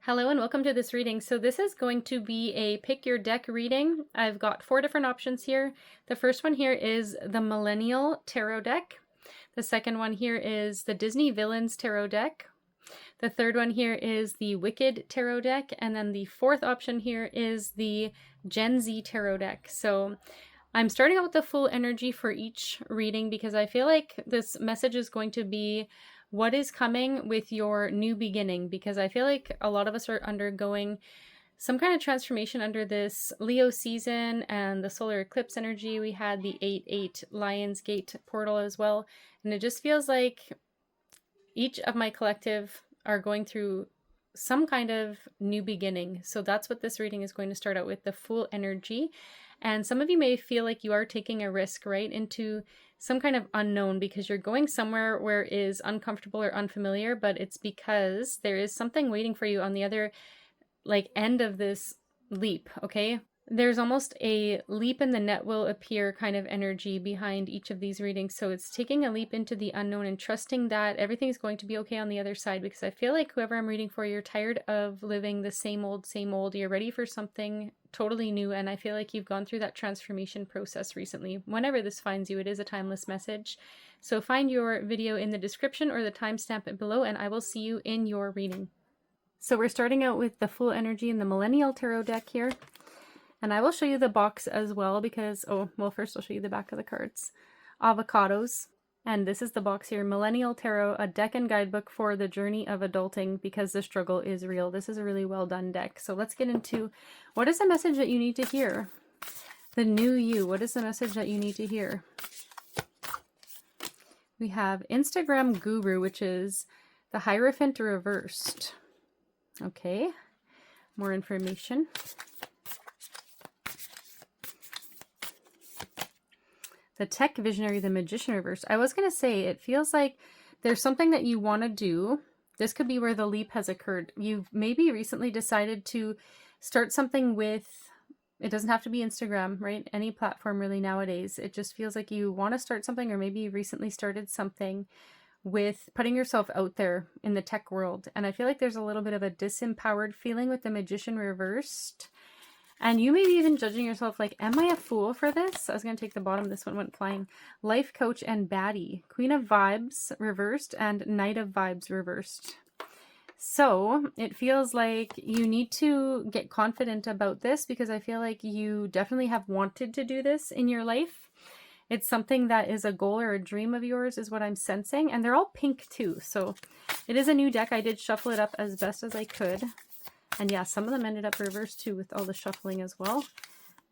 Hello and welcome to this reading. So this is going to be a pick your deck reading. I've got 4 different options here. The first one here is the Millennial Tarot deck. The second one here is the Disney Villains Tarot deck. The third one here is the Wicked Tarot deck. And then the fourth option here is the Gen Z Tarot deck. So I'm starting out with the full energy for each reading because I feel like this message is going to be what is coming with your new beginning, because I feel like a lot of us are undergoing some kind of transformation under this Leo season and the solar eclipse energy. We had the 8/8 Lionsgate portal as well, and it just feels like each of my collective are going through some kind of new beginning. So that's what this reading is going to start out with, the full energy. And some of you may feel like you are taking a risk, right, into some kind of unknown because you're going somewhere where it is uncomfortable or unfamiliar, but it's because there is something waiting for you on the other end of this leap, okay? There's almost a leap in the net will appear kind of energy behind each of these readings. So it's taking a leap into the unknown and trusting that everything's going to be okay on the other side, because I feel like whoever I'm reading for, you're tired of living the same old, same old. You're ready for something totally new. And I feel like you've gone through that transformation process recently. Whenever this finds you, it is a timeless message. So find your video in the description or the timestamp below, and I will see you in your reading. So we're starting out with the full energy in the Millennial Tarot deck here. And I will show you the box as well because, first I'll show you the back of the cards. Avocados. And this is the box here. Millennial Tarot, a deck and guidebook for the journey of adulting because the struggle is real. This is a really well done deck. So let's get into what is the message that you need to hear? The new you. What is the message that you need to hear? We have Instagram Guru, which is the Hierophant reversed. Okay. More information. The Tech Visionary, the Magician reversed. I was going to say, it feels like there's something that you want to do. This could be where the leap has occurred. You've maybe recently decided to start something with, it doesn't have to be Instagram, right? Any platform really nowadays. It just feels like you want to start something, or maybe you recently started something with putting yourself out there in the tech world. And I feel like there's a little bit of a disempowered feeling with the Magician reversed. And you may be even judging yourself like, am I a fool for this? I was going to take the bottom. This one went flying. Life Coach and Baddie. Queen of Vibes reversed and Knight of Vibes reversed. So it feels like you need to get confident about this because I feel like you definitely have wanted to do this in your life. It's something that is a goal or a dream of yours is what I'm sensing. And they're all pink too. So it is a new deck. I did shuffle it up as best as I could. And yeah, some of them ended up reversed too with all the shuffling as well.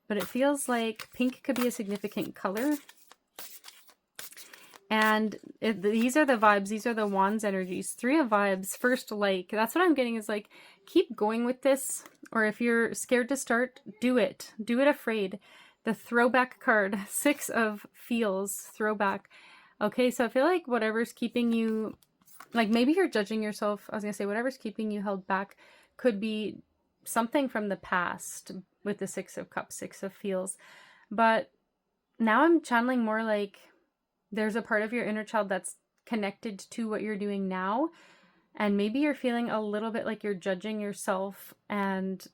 But it feels like pink could be a significant color. And these are the vibes. These are the wands energies. 3 of vibes. First, that's what I'm getting is like, keep going with this. Or if you're scared to start, do it. Do it afraid. The throwback card. 6 of feels. Throwback. Okay, so I feel like whatever's keeping you, like maybe you're judging yourself. I was going to say whatever's keeping you held back could be something from the past with the 6 of cups, 6 of feels. But now I'm channeling more like there's a part of your inner child that's connected to what you're doing now. And maybe you're feeling a little bit like you're judging yourself and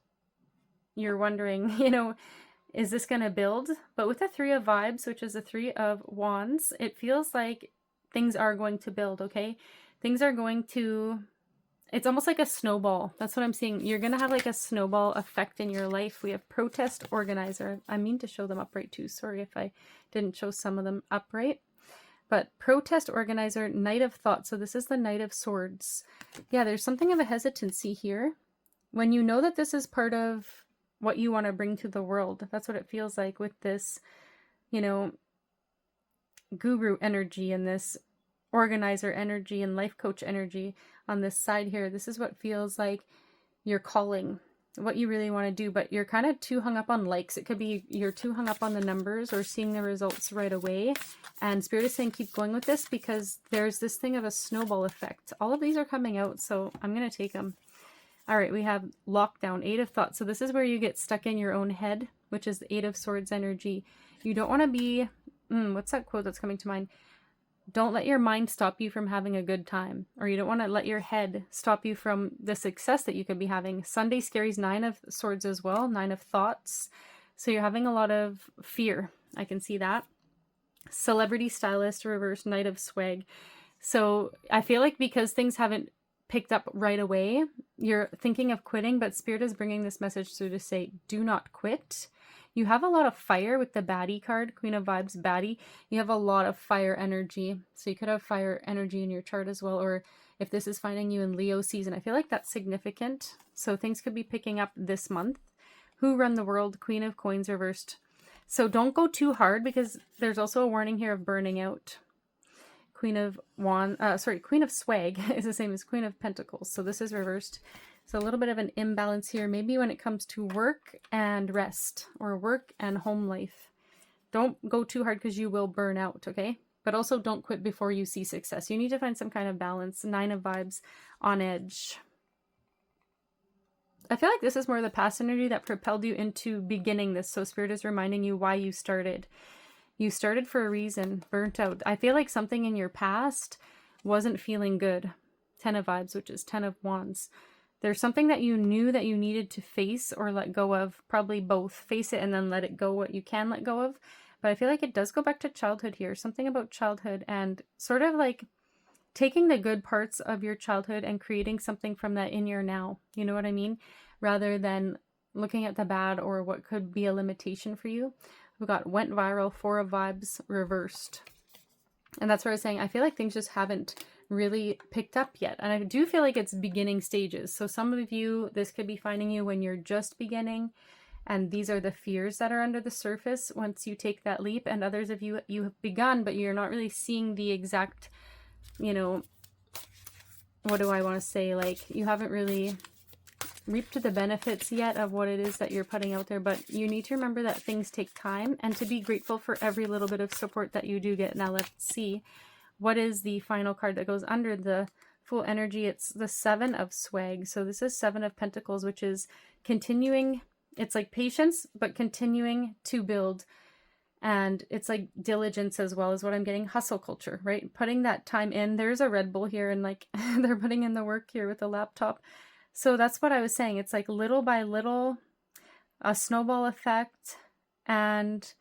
you're wondering, is this going to build? But with the 3 of vibes, which is the 3 of wands, it feels like things are going to build, okay? Things are going to... It's almost like a snowball. That's what I'm seeing. You're going to have like a snowball effect in your life. We have Protest Organizer. I mean to show them upright too. Sorry if I didn't show some of them upright. But Protest Organizer, Knight of Thoughts. So this is the Knight of Swords. Yeah, there's something of a hesitancy here. When you know that this is part of what you want to bring to the world. That's what it feels like with this, guru energy and this organizer energy and life coach energy on this side here. This is what feels like you're calling, what you really want to do, but you're kind of too hung up on likes. It could be you're too hung up on the numbers or seeing the results right away. And Spirit is saying keep going with this because there's this thing of a snowball effect. All of these are coming out, so I'm going to take them. All right, we have Lockdown, 8 of Thoughts. So this is where you get stuck in your own head, which is the 8 of Swords energy. You don't want to be, what's that quote that's coming to mind? don't let your mind stop you from having a good time, or you don't want to let your head stop you from the success that you could be having. Sunday Scary's 9 of Swords as well, 9 of Thoughts. So you're having a lot of fear. I can see that. Celebrity Stylist, reverse, Knight of Swag. So I feel like because things haven't picked up right away, you're thinking of quitting, but Spirit is bringing this message through to say, do not quit. You have a lot of fire with the baddie card, Queen of Vibes, baddie. You have a lot of fire energy. So you could have fire energy in your chart as well. Or if this is finding you in Leo season, I feel like that's significant. So things could be picking up this month. Who Run the World, Queen of Coins reversed. So don't go too hard, because there's also a warning here of burning out. Queen of Swag is the same as Queen of Pentacles. So this is reversed. So a little bit of an imbalance here, maybe when it comes to work and rest, or work and home life. Don't go too hard because you will burn out, okay? But also don't quit before you see success. You need to find some kind of balance. 9 of Vibes, on edge. I feel like this is more the past energy that propelled you into beginning this. So Spirit is reminding you why you started. You started for a reason, burnt out. I feel like something in your past wasn't feeling good. 10 of Vibes, which is 10 of Wands. There's something that you knew that you needed to face or let go of. Probably both. Face it and then let it go, what you can let go of. But I feel like it does go back to childhood here. Something about childhood and sort of like taking the good parts of your childhood and creating something from that in your now. You know what I mean? Rather than looking at the bad or what could be a limitation for you. We've got Went Viral, 4 of Vibes, reversed. And that's where I was saying, I feel like things just haven't really picked up yet. And I do feel like it's beginning stages. So some of you, this could be finding you when you're just beginning. And these are the fears that are under the surface once you take that leap. And others of you, you have begun, but you're not really seeing the exact, you know, what do I want to say? Like, you haven't really reaped the benefits yet of what it is that you're putting out there. But you need to remember that things take time and to be grateful for every little bit of support that you do get. Now let's see. What is the final card that goes under the full energy? It's the 7 of Swag. So this is 7 of Pentacles, which is continuing. It's like patience, but continuing to build. And it's like diligence as well, is what I'm getting. Hustle culture, right? Putting that time in. There's a Red Bull here, and like they're putting in the work here with the laptop. So that's what I was saying. It's like little by little, a snowball effect. And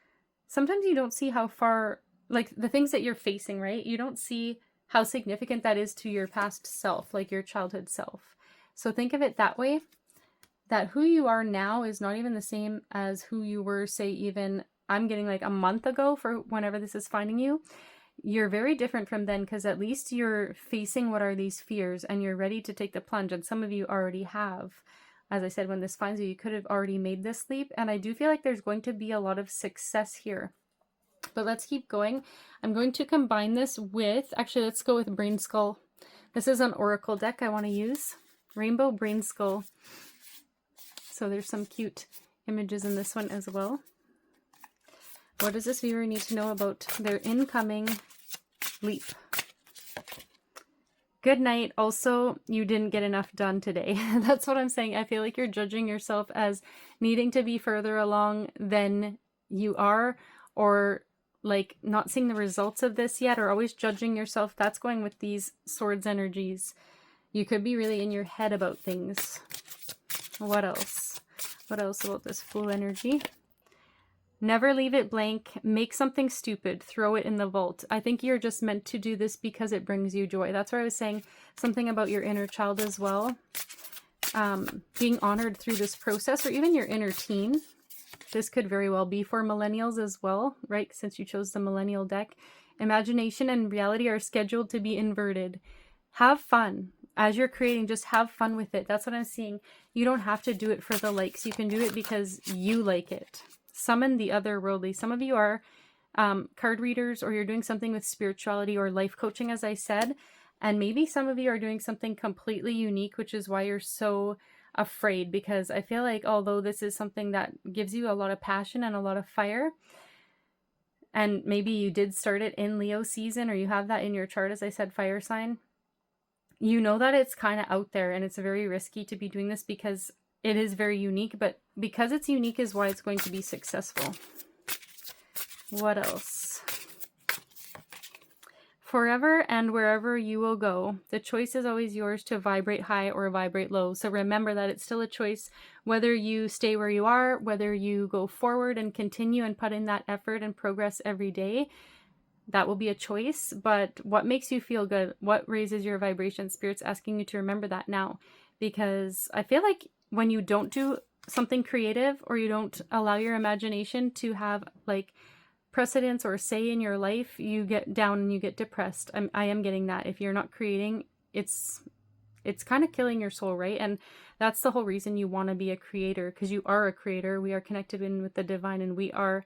sometimes you don't see how far, like the things that you're facing, right? You don't see how significant that is to your past self, like your childhood self. So think of it that way, that who you are now is not even the same as who you were, say, even I'm getting like a month ago for whenever this is finding you. You're very different from then, because at least you're facing what are these fears and you're ready to take the plunge. And some of you already have. As I said, when this finds you, you could have already made this leap. And I do feel like there's going to be a lot of success here. But let's keep going. I'm going to combine this with, actually, let's go with Brainskull. This is an oracle deck I want to use. Rainbow Brainskull. So there's some cute images in this one as well. What does this viewer need to know about their incoming leap? Good night. Also, you didn't get enough done today. That's what I'm saying. I feel like you're judging yourself as needing to be further along than you are, or like not seeing the results of this yet, or always judging yourself. That's going with these swords energies. You could be really in your head about things. What else? What else about this Fool energy? Never leave it blank. Make something stupid. Throw it in the vault. I think you're just meant to do this because it brings you joy. That's why I was saying something about your inner child as well. Being honored through this process, or even your inner teen. This could very well be for millennials as well, right? Since you chose the millennial deck. Imagination and reality are scheduled to be inverted. Have fun. As you're creating, just have fun with it. That's what I'm seeing. You don't have to do it for the likes. You can do it because you like it. Summon the otherworldly. Some of you are card readers, or you're doing something with spirituality or life coaching, as I said. And maybe some of you are doing something completely unique, which is why you're so afraid. Because I feel like although this is something that gives you a lot of passion and a lot of fire, and maybe you did start it in Leo season, or you have that in your chart, as I said, fire sign, you know that it's kind of out there and it's very risky to be doing this because it is very unique, but because it's unique is why it's going to be successful. What else? Forever and wherever you will go, the choice is always yours to vibrate high or vibrate low. So remember that it's still a choice whether you stay where you are, whether you go forward and continue and put in that effort and progress every day. That will be a choice. But what makes you feel good? What raises your vibration? Spirit's asking you to remember that now. Because I feel like when you don't do something creative, or you don't allow your imagination to have like precedence or say in your life, you get down and you get depressed. I am getting that. If you're not creating, it's kind of killing your soul, right? And that's the whole reason you want to be a creator, because you are a creator. We are connected in with the divine, and we are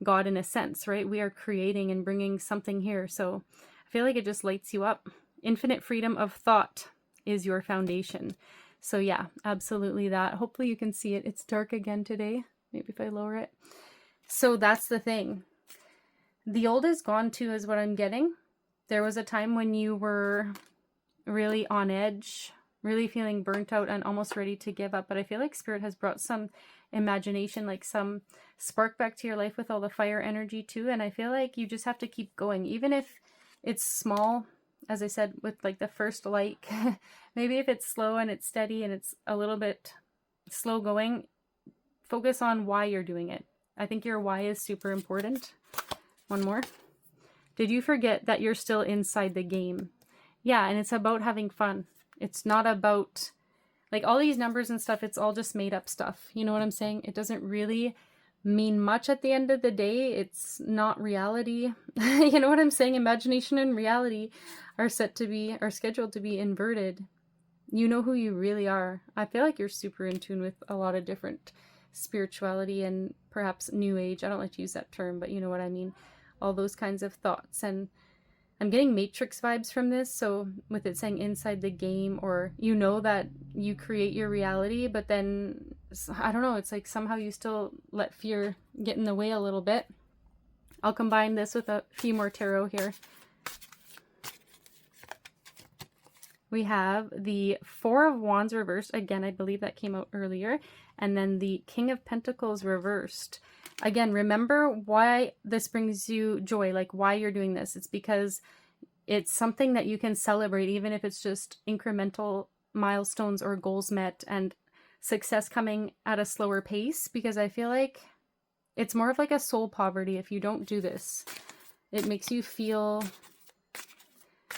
God in a sense, right? We are creating and bringing something here. So I feel like it just lights you up. Infinite freedom of thought is your foundation. So yeah, absolutely that. Hopefully you can see it. It's dark again today. Maybe if I lower it. So that's the thing. The old is gone too, is what I'm getting. There was a time when you were really on edge, really feeling burnt out and almost ready to give up. But I feel like Spirit has brought some imagination, like some spark back to your life with all the fire energy too. And I feel like you just have to keep going, even if it's small, as I said, with like the first like, maybe if it's slow and it's steady and it's a little bit slow going, focus on why you're doing it. I think your why is super important. One more. Did you forget that you're still inside the game? Yeah, and it's about having fun. It's not about, like, all these numbers and stuff, it's all just made up stuff. You know what I'm saying? It doesn't really mean much at the end of the day. It's not reality. You know what I'm saying? Imagination and reality are scheduled to be inverted. You know who you really are. I feel like you're super in tune with a lot of different spirituality and perhaps new age. I don't like to use that term, but you know what I mean. All those kinds of thoughts. And I'm getting Matrix vibes from this. So with it saying inside the game, or you know that you create your reality, but then I don't know, it's like somehow you still let fear get in the way a little bit. I'll combine this with a few more tarot here. We have the Four of Wands reversed. Again, I believe that came out earlier. And then the King of Pentacles reversed. Again, remember why this brings you joy, like why you're doing this. It's because it's something that you can celebrate, even if it's just incremental milestones or goals met and success coming at a slower pace. Because I feel like it's more of like a soul poverty if you don't do this. It makes you feel,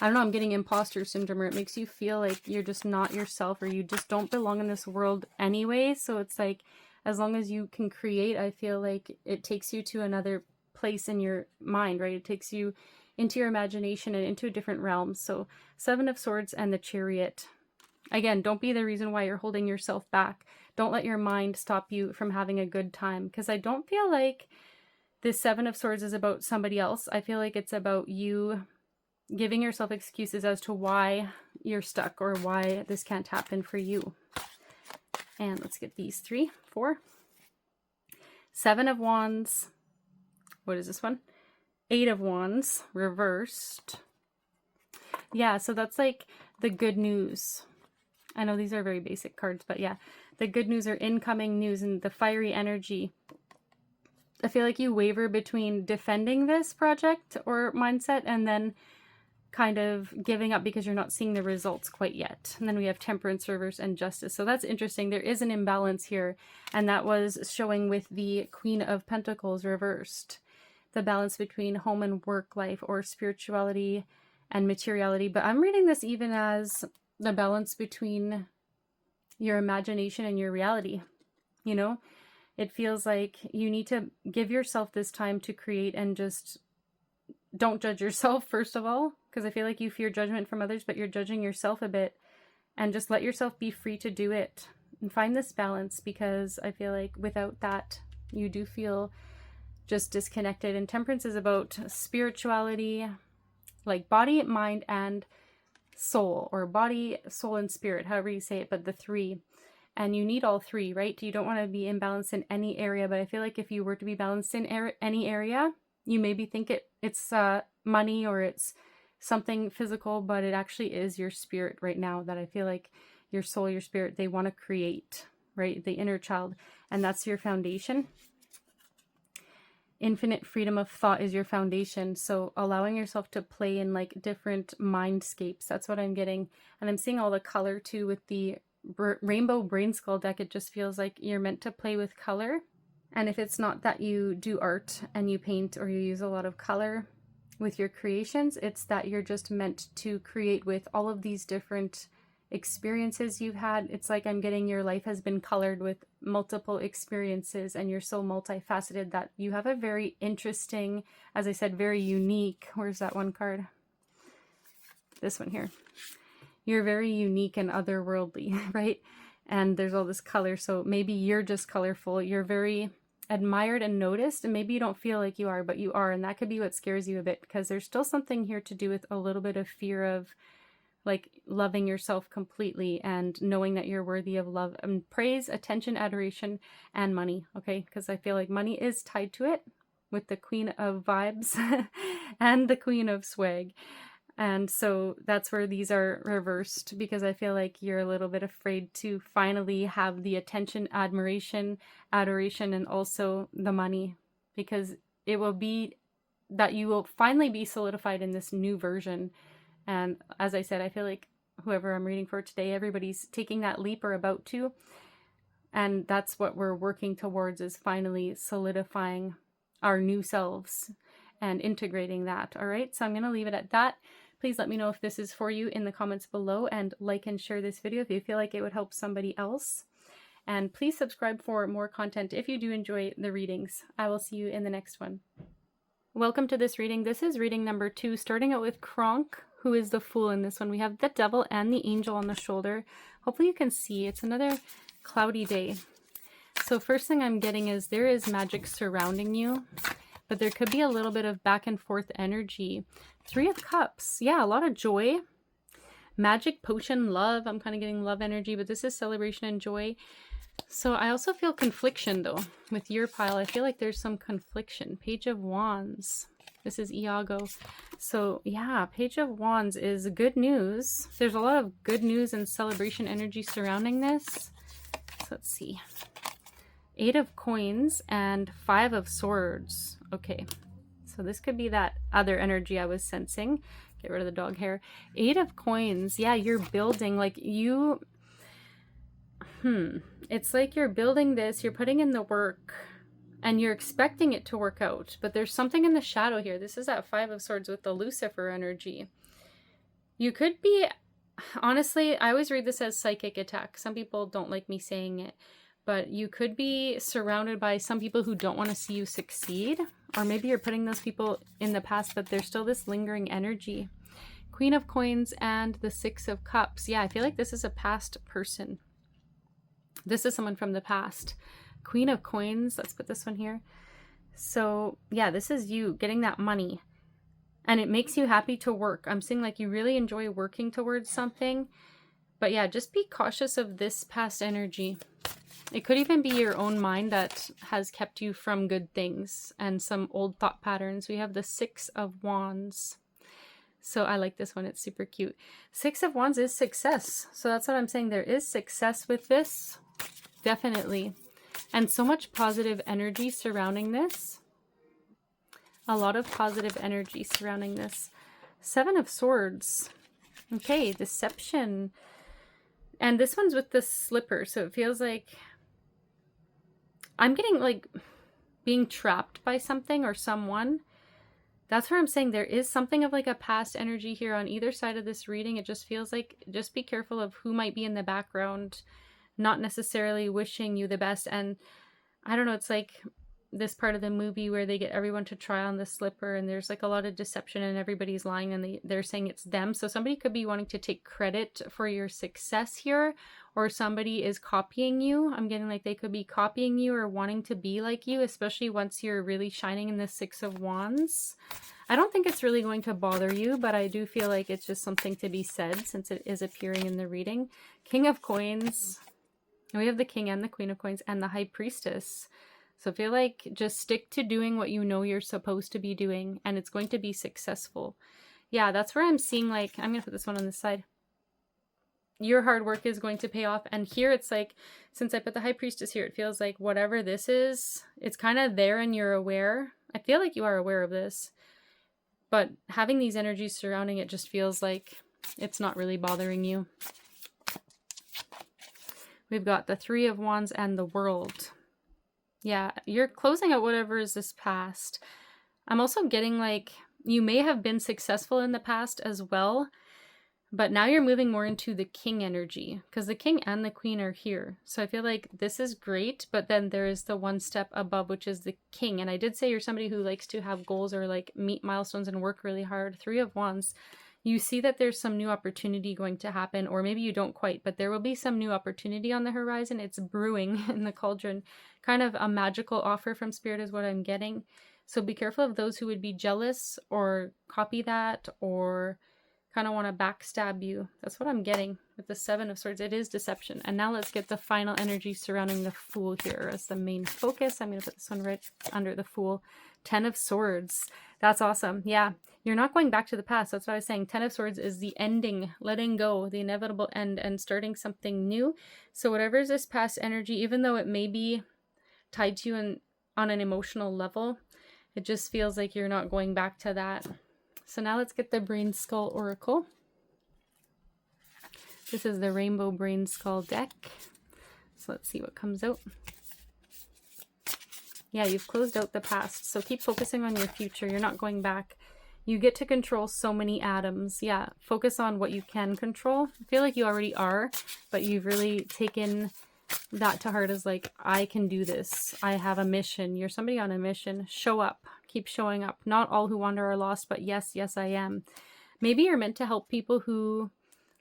I don't know, I'm getting imposter syndrome, or it makes you feel like you're just not yourself, or you just don't belong in this world anyway. So it's like, as long as you can create, I feel like it takes you to another place in your mind, right? It takes you into your imagination and into a different realm. So Seven of Swords and the Chariot. Again, don't be the reason why you're holding yourself back. Don't let your mind stop you from having a good time, because I don't feel like this Seven of Swords is about somebody else. I feel like it's about you giving yourself excuses as to why you're stuck or why this can't happen for you. And let's get these 3, 4. Seven of Wands. What is this one? 8 of Wands reversed. Yeah, so that's like the good news. I know these are very basic cards, but yeah, the good news or incoming news and the fiery energy. I feel like you waver between defending this project or mindset and then kind of giving up because you're not seeing the results quite yet. And then we have Temperance reverse and Justice. So that's interesting. There is an imbalance here, and that was showing with the Queen of Pentacles reversed. The balance between home and work life, or spirituality and materiality. But I'm reading this even as the balance between your imagination and your reality. You know, it feels like you need to give yourself this time to create, and just don't judge yourself, first of all, because I feel like you fear judgment from others, but you're judging yourself a bit, and just let yourself be free to do it and find this balance, because I feel like without that, you do feel just disconnected. And Temperance is about spirituality, like body, mind, and soul, or body, soul, and spirit, however you say it, but the 3. And you need all 3, right? You don't want to be imbalanced in any area, but I feel like if you were to be balanced in any area, you maybe think it's money or it's something physical, but it actually is your spirit right now, that I feel like your soul, your spirit, they want to create, right? The inner child, and that's your foundation. infinite freedom of thought is your foundation. So allowing yourself to play in like different mindscapes, that's what I'm getting. And I'm seeing all the color too with the rainbow Brainskull deck. It just feels like you're meant to play with color. And if it's not that you do art and you paint or you use a lot of color with your creations, it's that you're just meant to create with all of these different experiences you've had. It's like I'm getting your life has been colored with multiple experiences, and you're so multifaceted that you have a very interesting, as I said, very unique, where's that one card? This one here. You're very unique and otherworldly, right? And there's all this color, so maybe you're just colorful. You're very admired and noticed, and maybe you don't feel like you are, but you are, and that could be what scares you a bit, because there's still something here to do with a little bit of fear of like loving yourself completely and knowing that you're worthy of love and praise, attention, adoration, and money. Okay, because I feel like money is tied to it with the Queen of Vibes and the Queen of Swag. And so that's where these are reversed, because I feel like you're a little bit afraid to finally have the attention, admiration, adoration, and also the money, because it will be that you will finally be solidified in this new version. And as I said, I feel like whoever I'm reading for today, everybody's taking that leap or about to. And that's what we're working towards, is finally solidifying our new selves and integrating that. All right, so I'm going to leave it at that. Please let me know if this is for you in the comments below, and like and share this video if you feel like it would help somebody else. And please subscribe for more content if you do enjoy the readings. I will see you in the next one. Welcome to this reading. This is reading number 2, starting out with Kronk, who is the Fool in this one. We have the Devil and the Angel on the shoulder. Hopefully you can see. It's another cloudy day. So first thing I'm getting is there is magic surrounding you, but there could be a little bit of back and forth energy. 3 of Cups. Yeah, a lot of joy. Magic, potion, love. I'm kind of getting love energy, but this is celebration and joy. So I also feel confliction though with your pile. I feel like there's some confliction. Page of Wands. This is Iago. So yeah, Page of Wands is good news. There's a lot of good news and celebration energy surrounding this. So let's see. 8 of Coins and 5 of Swords. Okay, so this could be that other energy I was sensing. Get rid of the dog hair. 8 of Coins. Yeah, you're building, like you... It's like you're building this, you're putting in the work, and you're expecting it to work out. But there's something in the shadow here. This is that 5 of Swords with the Lucifer energy. You could be... Honestly, I always read this as psychic attack. Some people don't like me saying it. But you could be surrounded by some people who don't want to see you succeed. Or maybe you're putting those people in the past, but there's still this lingering energy. Queen of Coins and the 6 of Cups. Yeah, I feel like this is a past person. This is someone from the past. Queen of Coins. Let's put this one here. So yeah, this is you getting that money. And it makes you happy to work. I'm seeing like you really enjoy working towards something. But yeah, just be cautious of this past energy. It could even be your own mind that has kept you from good things and some old thought patterns. We have the 6 of Wands. So I like this one. It's super cute. 6 of Wands is success. So that's what I'm saying. There is success with this. Definitely. And so much positive energy surrounding this. A lot of positive energy surrounding this. 7 of Swords. Okay, deception. And this one's with the slipper. So it feels like I'm getting like being trapped by something or someone. That's where I'm saying there is something of like a past energy here on either side of this reading. It just feels like, just be careful of who might be in the background, not necessarily wishing you the best. And I don't know, it's like this part of the movie where they get everyone to try on the slipper and there's like a lot of deception and everybody's lying and they're saying it's them. So somebody could be wanting to take credit for your success here, or somebody is copying you. I'm getting like they could be copying you or wanting to be like you, especially once you're really shining in the 6 of Wands. I don't think it's really going to bother you, but I do feel like it's just something to be said since it is appearing in the reading. King of Coins. We have the King and the Queen of Coins and the High Priestess. So I feel like just stick to doing what you know you're supposed to be doing, and it's going to be successful. Yeah, that's where I'm seeing like, I'm going to put this one on this side. Your hard work is going to pay off. And here it's like, since I put the High Priestess here, it feels like whatever this is, it's kind of there and you're aware. I feel like you are aware of this, but having these energies surrounding it just feels like it's not really bothering you. We've got the Three of Wands and the World. Yeah, you're closing out whatever is this past. I'm also getting like you may have been successful in the past as well, but now you're moving more into the King energy because the King and the Queen are here. So I feel like this is great, but then there is the one step above, which is the King. And I did say you're somebody who likes to have goals or like meet milestones and work really hard. Three of Wands. You see that there's some new opportunity going to happen, or maybe you don't quite, but there will be some new opportunity on the horizon. It's brewing in the cauldron. Kind of a magical offer from Spirit is what I'm getting. So be careful of those who would be jealous or copy that or kind of want to backstab you. That's what I'm getting with the Seven of Swords. It is deception. And now let's get the final energy surrounding the Fool here as the main focus. I'm going to put this one right under the Fool. 10 of Swords. That's awesome. Yeah, you're not going back to the past. That's what I was saying. 10 of Swords is the ending, letting go, the inevitable end, and starting something new. So whatever is this past energy, even though it may be tied to you on an emotional level, it just feels like you're not going back to that. So now let's get the Brainskull Oracle. This is the Rainbow Brainskull deck. So let's see what comes out. Yeah, you've closed out the past, so keep focusing on your future. You're not going back. You get to control so many atoms. Yeah, focus on what you can control. I feel like you already are, but you've really taken that to heart as like, I can do this. I have a mission. You're somebody on a mission. Show up. Keep showing up. Not all who wander are lost, but yes, yes, I am. Maybe you're meant to help people who,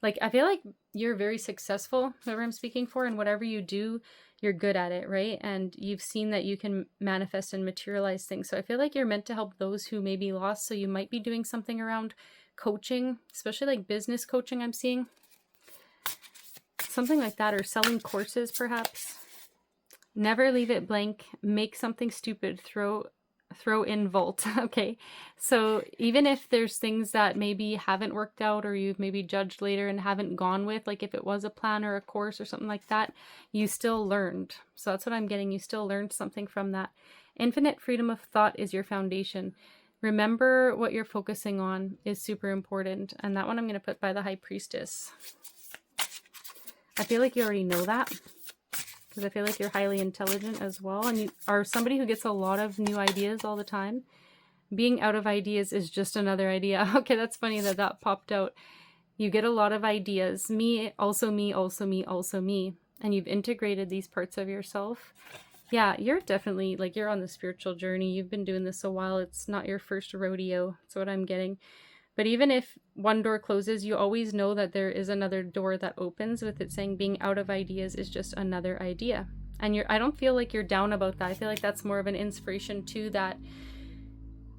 like, I feel like you're very successful, whoever I'm speaking for, and whatever you do, you're good at it, right? And you've seen that you can manifest and materialize things. So I feel like you're meant to help those who may be lost. So you might be doing something around coaching, especially like business coaching I'm seeing. Something like that, or selling courses perhaps. Never leave it blank. Make something stupid. Throw in Volt. Okay, so even if there's things that maybe haven't worked out or you've maybe judged later and haven't gone with, like if it was a plan or a course or something like that, you still learned. So that's what I'm getting. You still learned something from that. Infinite freedom of thought is your foundation. Remember what you're focusing on is super important. And that one I'm going to put by the High Priestess. I feel like you already know that, because I feel like you're highly intelligent as well, and you are somebody who gets a lot of new ideas all the time. Being out of ideas is just another idea. Okay, that's funny that that popped out. You get a lot of ideas. Me, also me, also me, also me. And you've integrated these parts of yourself. Yeah, you're definitely, like, you're on the spiritual journey. You've been doing this a while. It's not your first rodeo. That's what I'm getting. But even if one door closes, you always know that there is another door that opens, with it saying being out of ideas is just another idea. And I don't feel like you're down about that. I feel like that's more of an inspiration too, that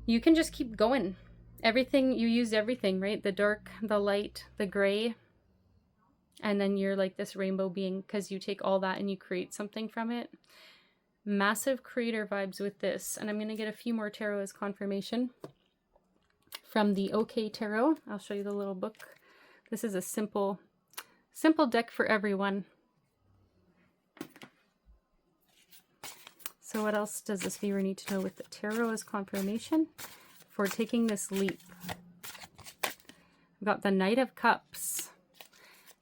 you can just keep going. Everything, you use everything, right? The dark, the light, the gray. And then you're like this rainbow being, because you take all that and you create something from it. Massive creator vibes with this. And I'm going to get a few more tarot as confirmation. From the OK Tarot, I'll show you the little book. This is a simple deck for everyone. So what else does this viewer need to know with the tarot as confirmation for taking this leap? We've got the Knight of Cups.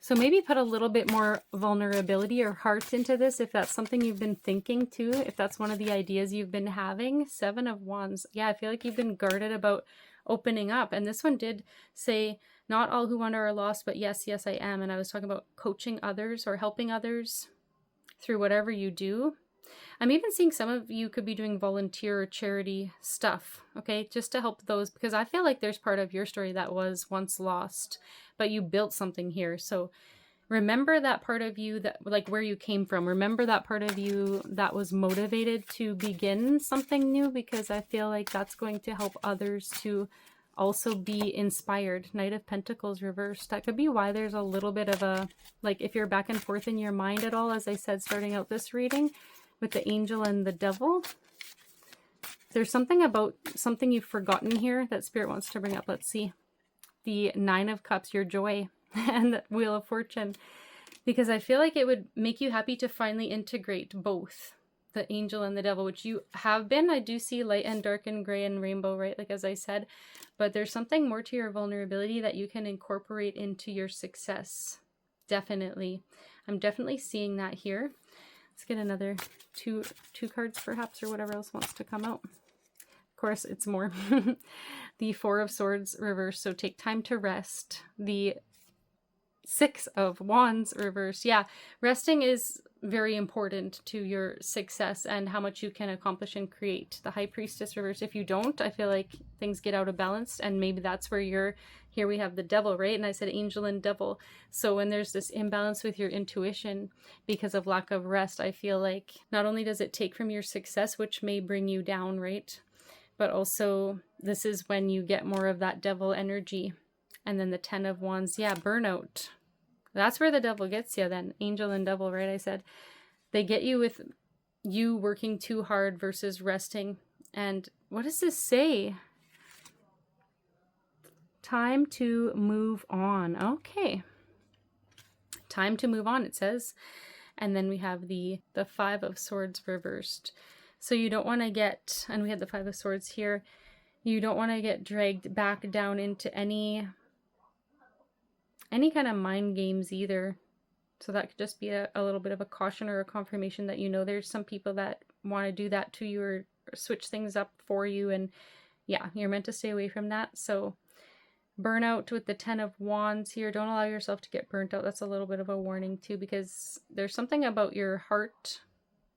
So maybe put a little bit more vulnerability or heart into this if that's something you've been thinking too, if that's one of the ideas you've been having. 7 of Wands. Yeah, I feel like you've been guarded about opening up. And this one did say, not all who wander are lost, but yes, yes, I am. And I was talking about coaching others or helping others through whatever you do. I'm even seeing some of you could be doing volunteer or charity stuff, okay, just to help those, because I feel like there's part of your story that was once lost, but you built something here. So remember that part of you, that, like, where you came from. Remember that part of you that was motivated to begin something new, because I feel like that's going to help others to also be inspired. Knight of Pentacles reversed. That could be why there's a little bit of a, like, if you're back and forth in your mind at all, as I said, starting out this reading with the Angel and the Devil. There's something about something you've forgotten here that Spirit wants to bring up. Let's see. The 9 of Cups, your joy. And the Wheel of Fortune, because I feel like it would make you happy to finally integrate both the angel and the devil, which you have been. I do see light and dark and gray and rainbow, right? Like as I said, but there's something more to your vulnerability that you can incorporate into your success. Definitely. I'm definitely seeing that here. Let's get another two cards perhaps, or whatever else wants to come out. Of course, it's more. The Four of Swords reversed, so take time to rest. The Six of Wands reversed. Yeah, resting is very important to your success and how much you can accomplish and create. The High Priestess reversed. If you don't, I feel like things get out of balance, and maybe that's where you're, here we have the devil, right? And I said angel and devil. So when there's this imbalance with your intuition because of lack of rest, I feel like not only does it take from your success, which may bring you down, right? But also this is when you get more of that devil energy. And then the Ten of Wands, yeah, burnout. That's where the devil gets you then. Angel and devil, right? I said they get you with you working too hard versus resting. And what does this say? Time to move on. Okay. Time to move on, it says. And then we have the Five of Swords reversed. So you don't want to get, and we had the Five of Swords here, you don't want to get dragged back down into any kind of mind games either. So that could just be a little bit of a caution or a confirmation that, you know, there's some people that want to do that to you or switch things up for you. And yeah, you're meant to stay away from that. So burnout with the Ten of Wands here. Don't allow yourself to get burnt out. That's a little bit of a warning too, because there's something about your heart,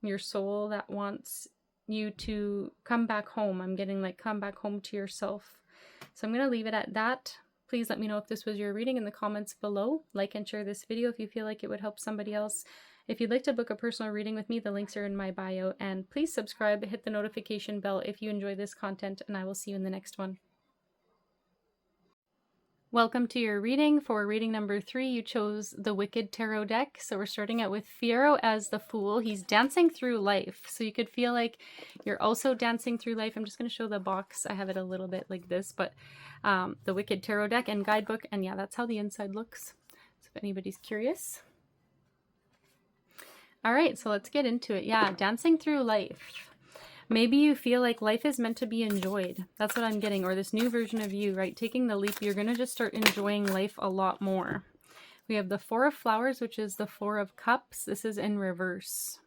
your soul, that wants you to come back home. I'm getting like come back home to yourself. So I'm going to leave it at that. Please let me know if this was your reading in the comments below. Like and share this video if you feel like it would help somebody else. If you'd like to book a personal reading with me, the links are in my bio. And please subscribe, hit the notification bell if you enjoy this content, and I will see you in the next one. Welcome to your reading. For reading number 3, you chose the Wicked Tarot deck. So we're starting out with Fiyero as the Fool. He's dancing through life. So you could feel like you're also dancing through life. I'm just going to show the box. I have it a little bit like this, but the Wicked Tarot deck and guidebook. And yeah, that's how the inside looks. So if anybody's curious. All right, so let's get into it. Yeah, dancing through life. Maybe you feel like life is meant to be enjoyed. That's what I'm getting. Or this new version of you, right? Taking the leap, you're going to just start enjoying life a lot more. We have the Four of Flowers, which is the Four of Cups. This is in reverse.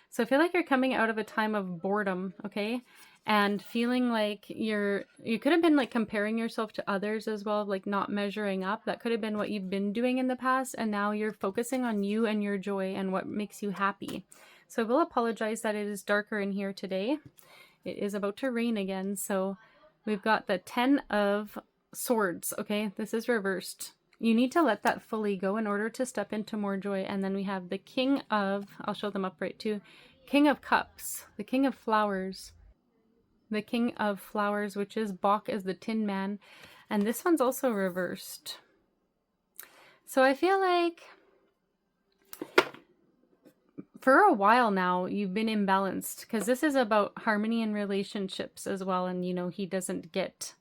So I feel like you're coming out of a time of boredom, okay? And feeling like you could have been like comparing yourself to others as well, like not measuring up. That could have been what you've been doing in the past. And now you're focusing on you and your joy and what makes you happy. So I will apologize that it is darker in here today. It is about to rain again. So we've got the Ten of Swords. Okay, this is reversed. You need to let that fully go in order to step into more joy. And then we have the King of, I'll show them upright too, King of Cups, the King of Flowers. The King of Flowers, which is Bach as the Tin Man. And this one's also reversed. So I feel like for a while now, you've been imbalanced, because this is about harmony in relationships as well. And, you know, he doesn't get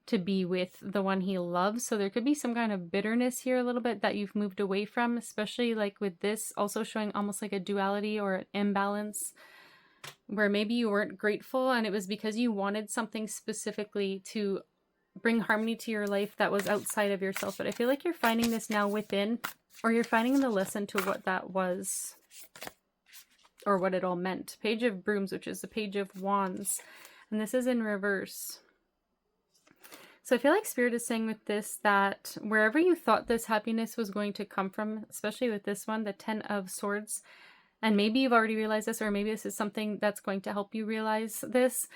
to be with the one he loves. So there could be some kind of bitterness here a little bit that you've moved away from, especially like with this also showing almost like a duality or an imbalance where maybe you weren't grateful and it was because you wanted something specifically to bring harmony to your life that was outside of yourself. But I feel like you're finding this now within, or you're finding the lesson to what that was, or what it all meant. Page of Brooms, which is the Page of Wands. And this is in reverse. So I feel like Spirit is saying with this that wherever you thought this happiness was going to come from, especially with this one, the Ten of Swords, and maybe you've already realized this, or maybe this is something that's going to help you realize this,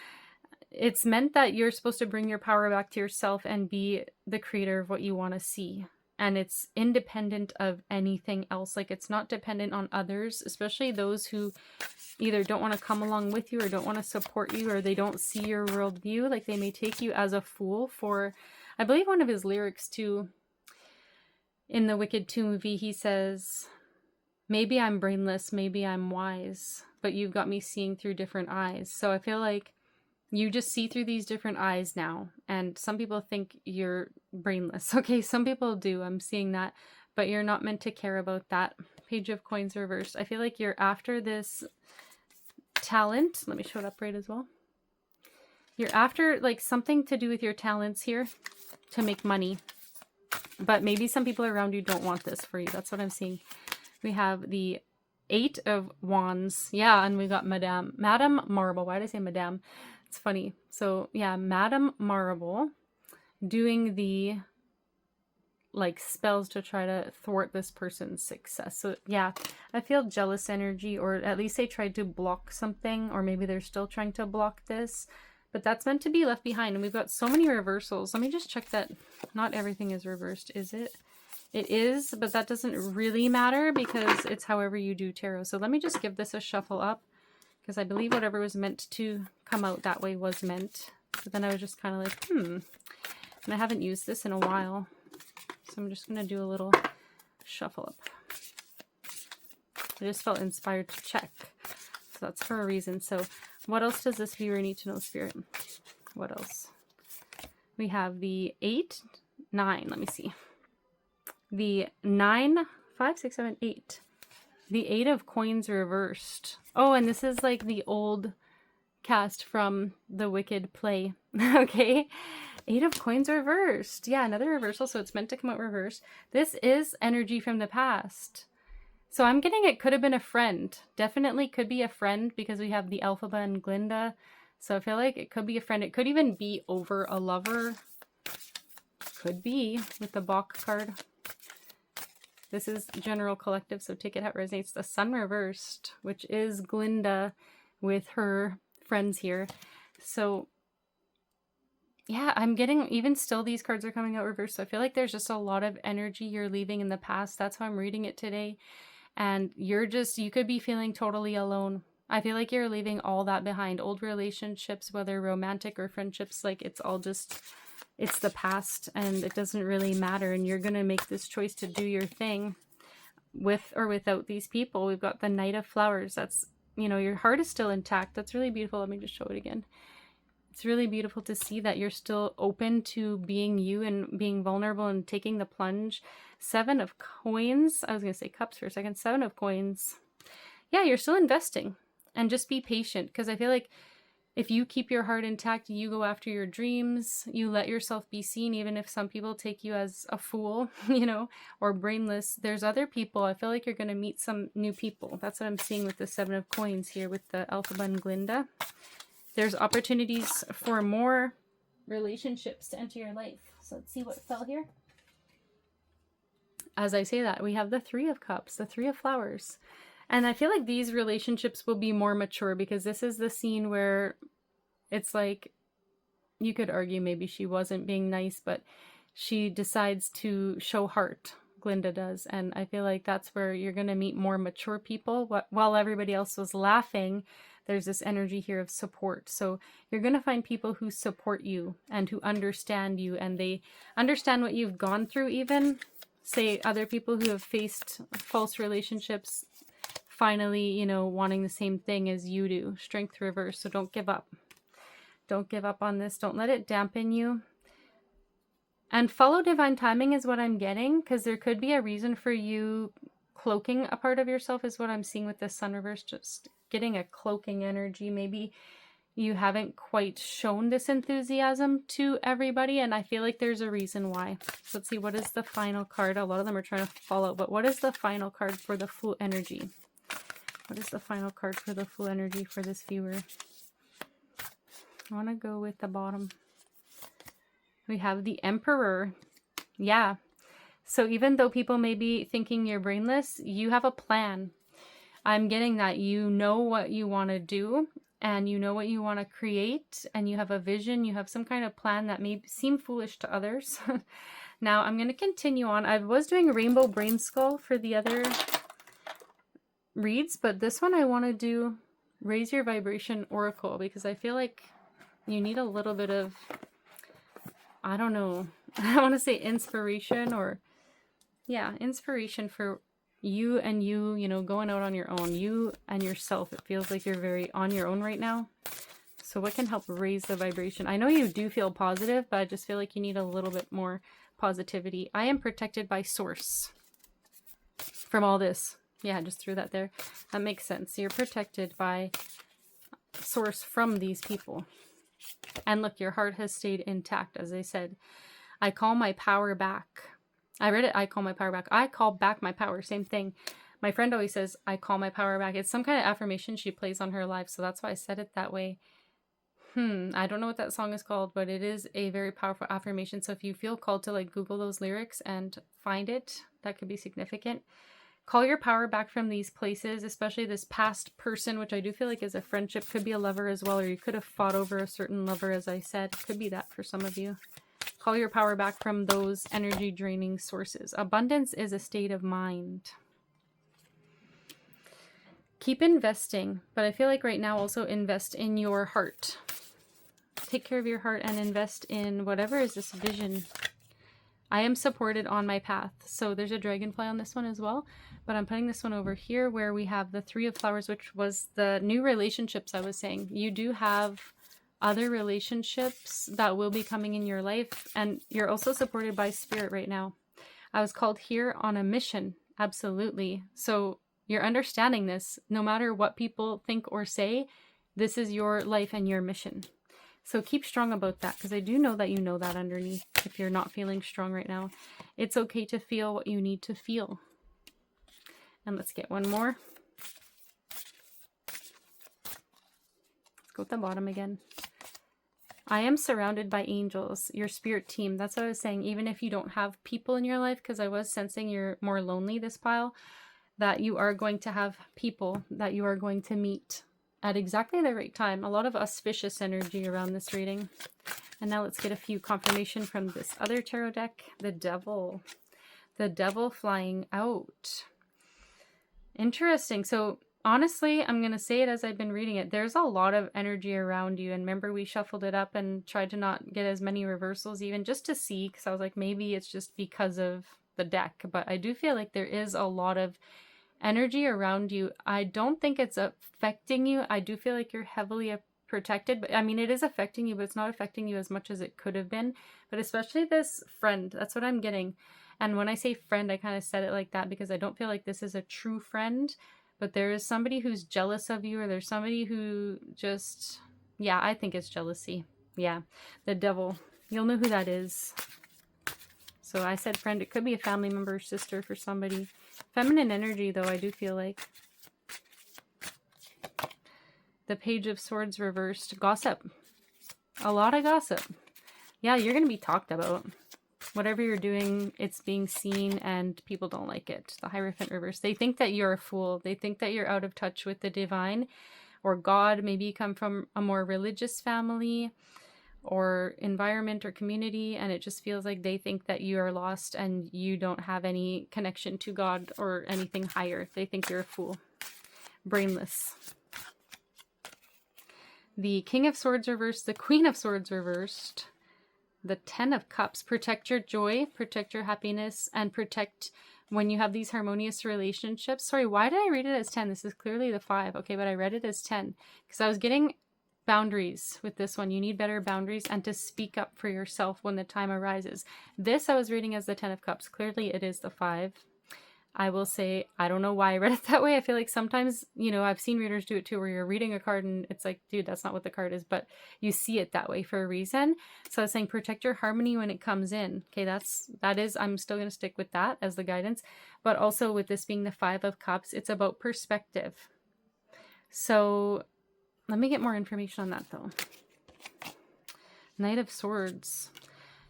it's meant that you're supposed to bring your power back to yourself and be the creator of what you want to see. And it's independent of anything else. Like, it's not dependent on others, especially those who either don't want to come along with you or don't want to support you, or they don't see your worldview. Like, they may take you as a fool for, I believe one of his lyrics too, in the Wicked 2 movie, he says, maybe I'm brainless, maybe I'm wise, but you've got me seeing through different eyes. So I feel like you just see through these different eyes now. And some people think you're brainless. Okay, some people do. I'm seeing that. But you're not meant to care about that. Page of Coins reversed. I feel like you're after this talent. Let me show it up right as well. You're after like something to do with your talents here to make money. But maybe some people around you don't want this for you. That's what I'm seeing. We have the 8 of Wands. Yeah, and we got Madame Marble. Why did I say Madame? It's funny. So yeah, Madame Marble doing the like spells to try to thwart this person's success. So yeah, I feel jealous energy, or at least they tried to block something, or maybe they're still trying to block this. But that's meant to be left behind. And we've got so many reversals. Let me just check that not everything is reversed, is it? It is, but that doesn't really matter because it's however you do tarot. So let me just give this a shuffle up, because I believe whatever was meant to come out that way was meant. But then I was just kind of like, And I haven't used this in a while. So I'm just going to do a little shuffle up. I just felt inspired to check. So that's for a reason. So what else does this viewer need to know, Spirit? What else? We have the 8, 9. Let me see. The 9, 5, 6, 7, 8. The 8 of Coins reversed. Oh, and this is like the old cast from the Wicked play. Okay. 8 of Coins reversed. Yeah, another reversal. So it's meant to come out reversed. This is energy from the past. So I'm getting it could have been a friend. Definitely could be a friend because we have the Elphaba and Glinda. So I feel like it could be a friend. It could even be over a lover. Could be with the Bach card. This is general collective, so take it how it resonates. The Sun reversed, which is Glinda with her friends here. So yeah, I'm getting, even still these cards are coming out reversed. So I feel like there's just a lot of energy you're leaving in the past. That's how I'm reading it today. And you could be feeling totally alone. I feel like you're leaving all that behind. Old relationships, whether romantic or friendships, like it's all just, it's the past and it doesn't really matter. And you're going to make this choice to do your thing with or without these people. We've got the Knight of Flowers. That's, you know, your heart is still intact. That's really beautiful. Let me just show it again. It's really beautiful to see that you're still open to being you and being vulnerable and taking the plunge. 7 of Coins. I was going to say Cups for a second. 7 of Coins. Yeah, you're still investing. And just be patient, because I feel like if you keep your heart intact, you go after your dreams, you let yourself be seen, even if some people take you as a fool, you know, or brainless. There's other people. I feel like you're going to meet some new people. That's what I'm seeing with the 7 of Coins here with the Elphaba and Glinda. There's opportunities for more relationships to enter your life. So let's see what fell here. As I say that, we have the 3 of Cups, the 3 of Flowers. And I feel like these relationships will be more mature, because this is the scene where it's like, you could argue maybe she wasn't being nice, but she decides to show heart. Glinda does. And I feel like that's where you're going to meet more mature people. While everybody else was laughing, there's this energy here of support. So you're going to find people who support you and who understand you, and they understand what you've gone through. Even say other people who have faced false relationships, finally, you know, wanting the same thing as you do. Strength reverse. So don't give up. Don't give up on this. Don't let it dampen you. And follow divine timing is what I'm getting, because there could be a reason for you cloaking a part of yourself is what I'm seeing with the Sun reverse. Just getting a cloaking energy. Maybe you haven't quite shown this enthusiasm to everybody, and I feel like there's a reason why. So let's see, what is the final card? A lot of them are trying to follow, but what is the final card for the Fool energy? What is the final card for the Fool energy for this viewer? I want to go with the bottom. We have the Emperor. Yeah. So even though people may be thinking you're brainless, you have a plan. I'm getting that you know what you want to do, and you know what you want to create, and you have a vision. You have some kind of plan that may seem foolish to others. Now I'm going to continue on. I was doing Rainbow Brainskull for the other reads, but this one I want to do Raise Your Vibration Oracle, because I feel like you need a little bit of, I don't know, I want to say inspiration, or yeah, inspiration for you and you know, going out on your own, you and yourself. It feels like you're very on your own right now. So what can help raise the vibration? I know you do feel positive, but I just feel like you need a little bit more positivity. I am protected by Source from all this. Yeah, just threw that there. That makes sense. You're protected by source from these people. And look, your heart has stayed intact. As I said, I call my power back. I read it, I call my power back. I call back my power. Same thing. My friend always says, I call my power back. It's some kind of affirmation she plays on her live. So that's why I said it that way. I don't know what that song is called, but it is a very powerful affirmation. So if you feel called to like Google those lyrics and find it, that could be significant. Call your power back from these places, especially this past person, which I do feel like is a friendship. Could be a lover as well, or you could have fought over a certain lover, as I said. Could be that for some of you. Call your power back from those energy draining sources. Abundance is a state of mind. Keep investing, but I feel like right now also invest in your heart. Take care of your heart and invest in whatever is this vision. I am supported on my path. So there's a dragonfly on this one as well, but I'm putting this one over here where we have the 3 of flowers, which was the new relationships I was saying. You do have other relationships that will be coming in your life, and you're also supported by spirit right now. I was called here on a mission. Absolutely. So you're understanding this. No matter what people think or say, this is your life and your mission. So keep strong about that, because I do know that you know that underneath. If you're not feeling strong right now, it's okay to feel what you need to feel. And let's get one more. Let's go at the bottom again. I am surrounded by angels, your spirit team. That's what I was saying. Even if you don't have people in your life, because I was sensing you're more lonely, this pile, that you are going to have people that you are going to meet at exactly the right time. A lot of auspicious energy around this reading. And now let's get a few confirmation from this other tarot deck. The Devil. The Devil flying out. Interesting. So honestly, I'm going to say it as I've been reading it. There's a lot of energy around you. And remember, we shuffled it up and tried to not get as many reversals even just to see. Because I was like, maybe it's just because of the deck. But I do feel like there is a lot of energy around you. I don't think it's affecting you. I do feel like you're heavily protected, but I mean, it is affecting you, but it's not affecting you as much as it could have been. But especially this friend, that's what I'm getting. And when I say friend, I kind of said it like that because I don't feel like this is a true friend, but there is somebody who's jealous of you, or there's somebody who just, yeah, I think it's jealousy. Yeah, the Devil. You'll know who that is. So I said friend. It could be a family member or sister for somebody. Feminine energy, though, I do feel like. The Page of Swords reversed. Gossip. A lot of gossip. Yeah, you're going to be talked about. Whatever you're doing, it's being seen and people don't like it. The Hierophant reverse. They think that you're a fool. They think that you're out of touch with the divine or God. Maybe you come from a more religious family or environment or community, and it just feels like they think that you are lost and you don't have any connection to God or anything higher. They think you're a fool. Brainless. The King of Swords reversed, the Queen of Swords reversed, the 10 of Cups. Protect your joy, protect your happiness, and protect when you have these harmonious relationships. Sorry, why did I read it as 10? This is clearly the 5. Okay, but I read it as 10 because I was getting boundaries with this one. You need better boundaries and to speak up for yourself when the time arises. This I was reading as the 10 of Cups. Clearly it is the 5. I will say, I don't know why I read it that way. I feel like sometimes, you know, I've seen readers do it too, where you're reading a card and it's like, dude, that's not what the card is, but you see it that way for a reason. So I was saying, protect your harmony when it comes in. Okay, that is, I'm still going to stick with that as the guidance, but also with this being the 5 of Cups, it's about perspective. So let me get more information on that though. Knight of Swords.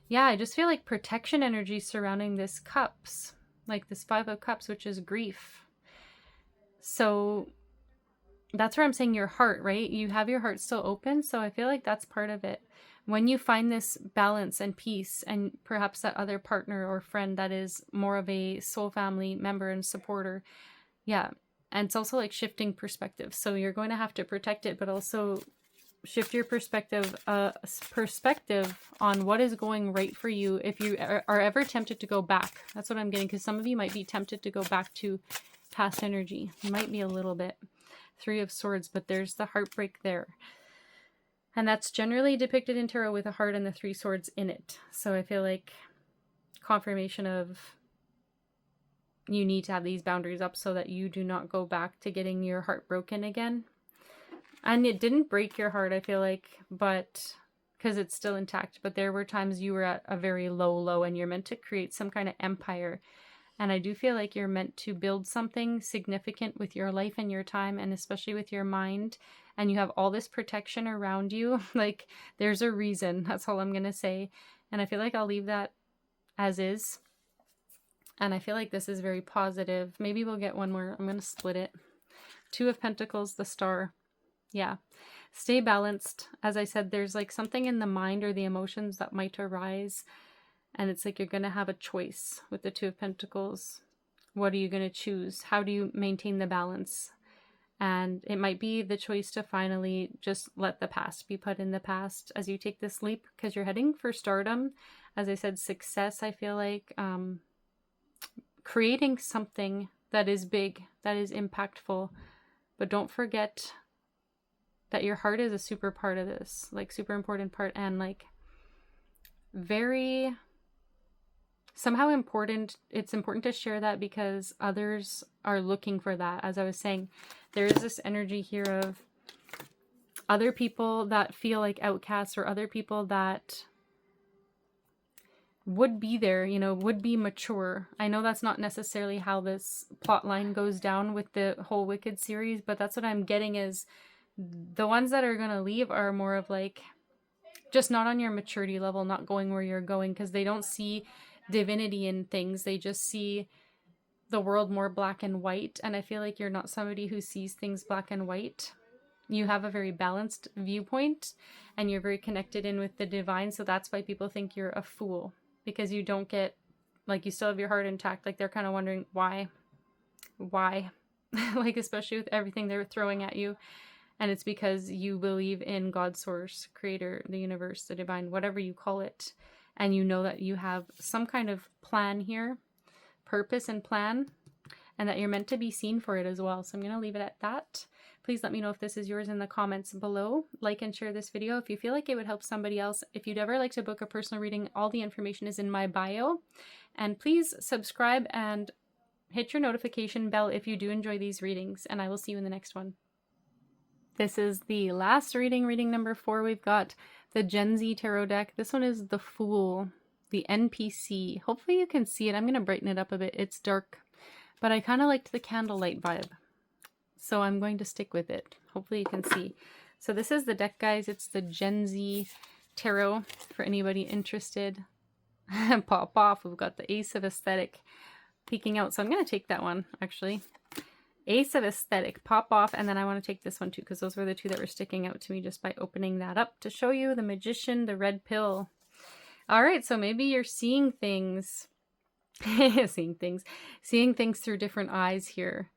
Yeah, I just feel like protection energy surrounding this Cups. Like this 5 of Cups, which is grief. So that's where I'm saying your heart, right? You have your heart still open. So I feel like that's part of it. When you find this balance and peace, and perhaps that other partner or friend that is more of a soul family member and supporter. Yeah. And it's also like shifting perspective. So you're going to have to protect it, but also shift your perspective on what is going right for you if you are ever tempted to go back. That's what I'm getting, because some of you might be tempted to go back to past energy. You might be a little bit. 3 of Swords, but there's the heartbreak there. And that's generally depicted in tarot with a heart and the 3 swords in it. So I feel like confirmation of you need to have these boundaries up so that you do not go back to getting your heart broken again. And it didn't break your heart, I feel like, but because it's still intact. But there were times you were at a very low, and you're meant to create some kind of empire. And I do feel like you're meant to build something significant with your life and your time, and especially with your mind. And you have all this protection around you. Like, there's a reason. That's all I'm going to say. And I feel like I'll leave that as is. And I feel like this is very positive. Maybe we'll get one more. I'm going to split it. Two of Pentacles, the Star. Yeah. Stay balanced. As I said, there's like something in the mind or the emotions that might arise. And it's like you're going to have a choice with the Two of Pentacles. What are you going to choose? How do you maintain the balance? And it might be the choice to finally just let the past be put in the past as you take this leap, because you're heading for stardom. As I said, success, I feel like creating something that is big, that is impactful. But don't forget that your heart is a super part of this, like super important part, and like very somehow important. It's important to share that because others are looking for that. As I was saying, there is this energy here of other people that feel like outcasts, or other people that would be there, you know, would be mature. I know that's not necessarily how this plot line goes down with the whole Wicked series, but that's what I'm getting is the ones that are going to leave are more of like just not on your maturity level, not going where you're going, because they don't see divinity in things. They just see the world more black and white. And I feel like you're not somebody who sees things black and white. You have a very balanced viewpoint and you're very connected in with the divine. So that's why people think you're a fool, because you don't get, like, you still have your heart intact. Like, they're kind of wondering why like, especially with everything they're throwing at you. And it's because you believe in God's source, creator, the universe, the divine, whatever you call it. And you know that you have some kind of plan here, purpose and plan, and that you're meant to be seen for it as well. So I'm going to leave it at that. Please let me know if this is yours in the comments below. Like and share this video if you feel like it would help somebody else. If you'd ever like to book a personal reading, all the information is in my bio. And please subscribe and hit your notification bell if you do enjoy these readings. And I will see you in the next one. This is the last reading, reading number 4. We've got the Gen Z Tarot deck. This one is the Fool, the NPC. Hopefully you can see it. I'm going to brighten it up a bit. It's dark, but I kind of liked the candlelight vibe, so I'm going to stick with it. Hopefully you can see. So this is the deck, guys. It's the Gen Z Tarot for anybody interested. Pop off. We've got the Ace of Aesthetic peeking out. So I'm going to take that one, actually. Ace of Aesthetic, pop off, and then I want to take this one too, because those were the two that were sticking out to me just by opening that up to show you. The Magician, the Red Pill. All right, so maybe you're seeing things, seeing things through different eyes here.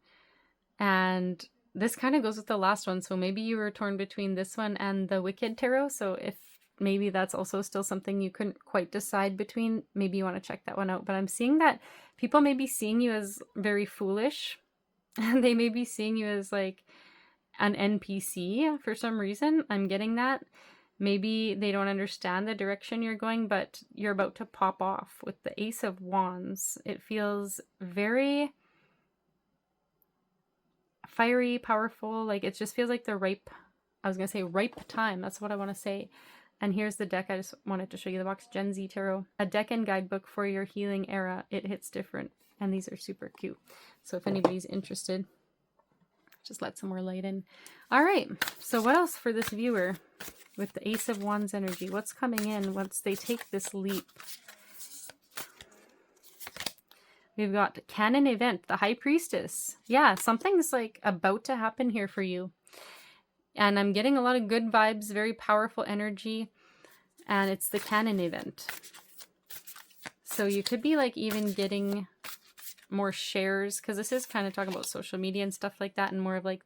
And this kind of goes with the last one, so maybe you were torn between this one and the Wicked Tarot, so if maybe that's also still something you couldn't quite decide between, maybe you want to check that one out. But I'm seeing that people may be seeing you as very foolish. And they may be seeing you as like an NPC for some reason. I'm getting that. Maybe they don't understand the direction you're going, but you're about to pop off with the Ace of Wands. It feels very fiery, powerful. Like, it just feels like the ripe time. That's what I want to say. And here's the deck. I just wanted to show you the box. Gen Z Tarot. A deck and guidebook for your healing era. It hits different. And these are super cute. So if anybody's interested, just let some more light in. All right. So what else for this viewer with the Ace of Wands energy? What's coming in once they take this leap? We've got Canon Event, the High Priestess. Yeah, something's like about to happen here for you. And I'm getting a lot of good vibes, very powerful energy. And it's the Canon Event. So you could be like even getting more shares, because this is kind of talking about social media and stuff like that, and more of like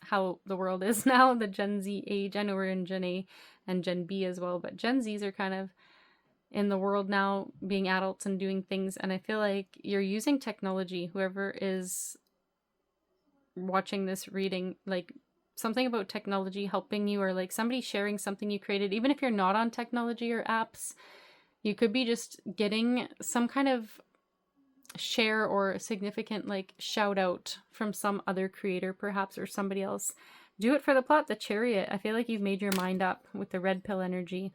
how the world is now, the Gen Z age. I know we're in Gen A and Gen B as well, but Gen Zs are kind of in the world now, being adults and doing things. And I feel like you're using technology, whoever is watching this reading, like something about technology helping you, or like somebody sharing something you created. Even if you're not on technology or apps, you could be just getting some kind of share or a significant like shout out from some other creator perhaps, or somebody else Do it for the plot. The Chariot. I feel like you've made your mind up with the red pill energy.